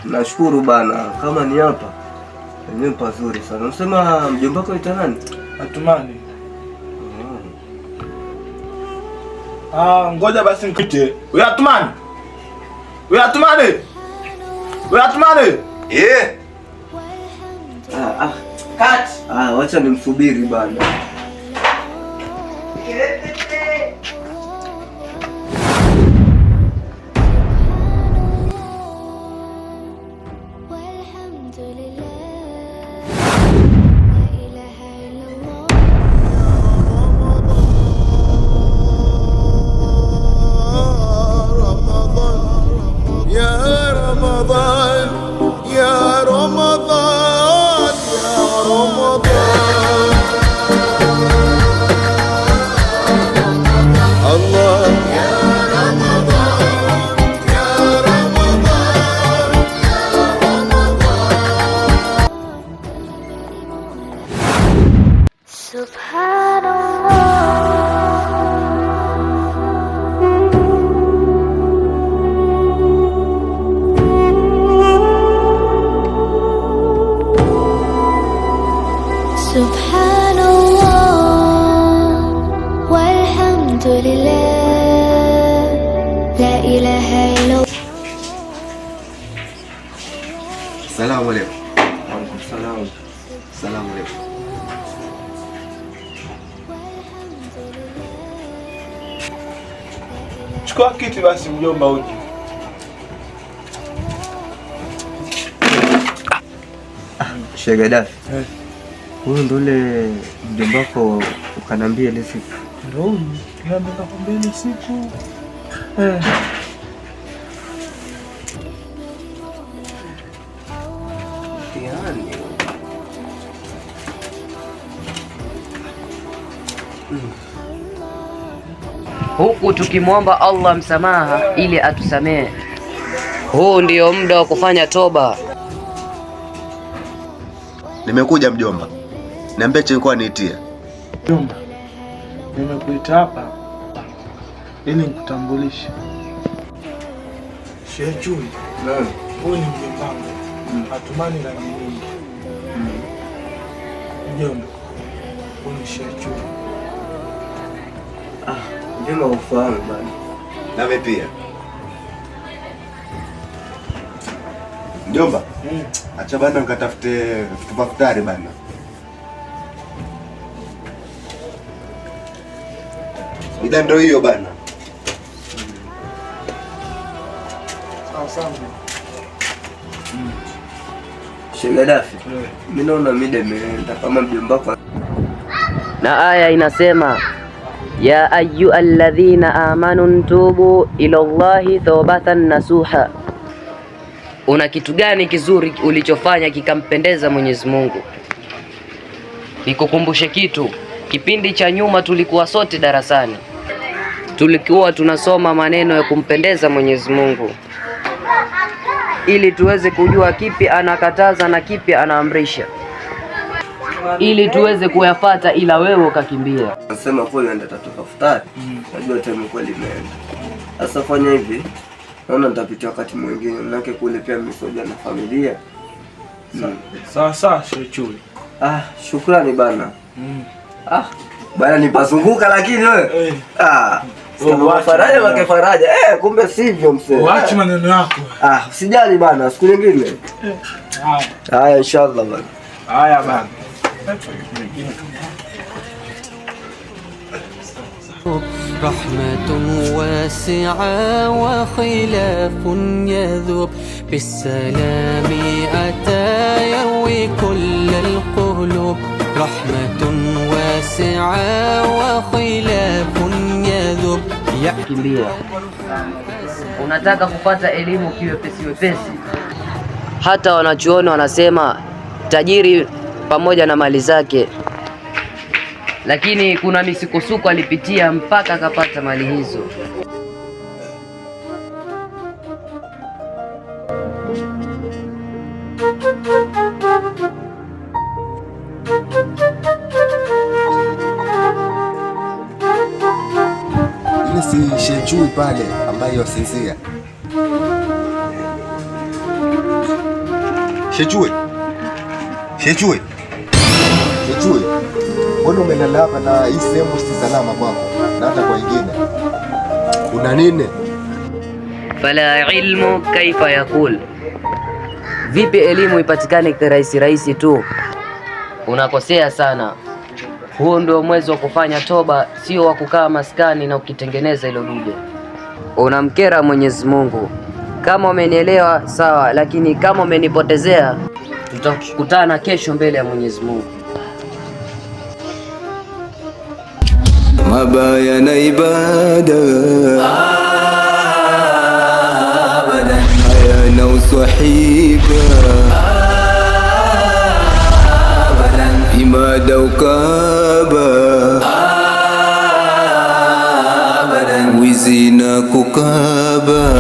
Nashukuru bana, kama ni hapa enyewe pazuri sana. Unasema mjomba wako ita nani? Athumani. Ngoja basi nikute. Wewe Athumani. Wewe Athumani. Wewe Athumani. Kat. Wacha nimsubiri bana. Salamu alaykum. Waalaikum salaam. Salamu alaykum. Chukua kiti basi mjomba uje. Sheikh Dafi. Huyu ndo ule mjomba wako ukanambia ile siku. Ndio huyu. Niambia nakwambia ile siku. Huku tukimwomba Allah msamaha ili atusamehe. Huu ndio muda wa kufanya toba. Nimekuja mjomba. Niambie chilikuwa niitia. Mjomba, nimekuita hapa ili nikutambulishe. Sheikh Chui. Huyu ni mjomba wangu. Athumani na mimi. Mjomba. Huyu ni Sheikh Chui. Njema ufahamu bana. Nami pia. Mjomba. Acha bana nikatafute vitu vya futari bana. Ida ndio hiyo bana. Sawa. Sheikh Dafi. Mimi naona mida imeenda kama mjomba wako. Na aya inasema ya ayyuhalladhina amanu tubu ila Allahi tawbatan nasuha. Una kitu gani kizuri ulichofanya kikampendeza Mwenyezi Mungu? Nikukumbushe kitu. Kipindi cha nyuma tulikuwa sote darasani, tulikuwa tunasoma maneno ya kumpendeza Mwenyezi Mungu ili tuweze kujua kipi anakataza na kipi anaamrisha, ili tuweze kuyafata, ila wewe ukakimbia. Nasema kwa hiyo ndio tutatoka futari. Najua time kweli imeenda. Sasa fanya hivi. Naona nitapitia wakati mwingine, manake kule pia misoja na familia. Sawa Sheikh Chui. Shukrani bana. Bana nipazunguka lakini wewe. Faraja wake faraja. Kumbe sivyo mzee. Waache maneno yako. Usijali bana, siku nyingine. Haya inshallah bana. Haya bana. رحمة واسعة وخلاف يذوب بالسلام أتى يروي كل القلوب رحمة واسعة وخلاف يذوب. Kimbia. Unataka kupata elimu kiwepesi wepesi. Hata wanachuoni wanasema tajiri pamoja na mali zake, lakini kuna misukosuko alipitia mpaka akapata mali hizo. Ile si Sheikh Chui pale ambaye wasinzia. Shechue. Shechue. Shechue. Mbona umelala hapa na hii sehemu si salama kwako na hata kwa wengine? Una nini? Fala ilmu kaifa yakul. Vipi elimu ipatikane kirahisi rahisi tu? Unakosea sana. Huu ndio mwezi wa kufanya toba, sio wa kukaa maskani na ukitengeneza hilo duje. Unamkera Mwenyezi Mungu. Kama umenielewa sawa, lakini kama umenipotezea tutakutana kesho mbele ya Mwenyezi Mungu. Mabaya na ibada hayana uswahiba, imada ukaba, wizi na kukaba,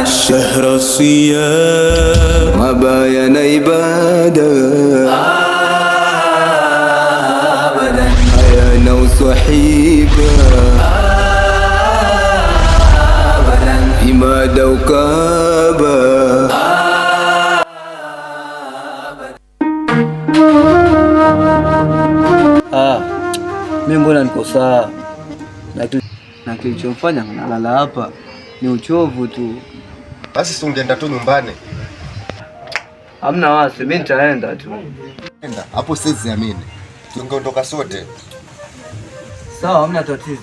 shahra siyam. Mabaya na ibada hayana uswahiba, imada ukaba. Mimi mbona niko sawa, na kilichofanya nalala hapa ni uchovu tu. Basi si ungeenda tu nyumbani. Hamna wasi, mimi nitaenda tu. Enda hapo, siwezi amini. Tungeondoka sote. Sawa, hamna tatizo.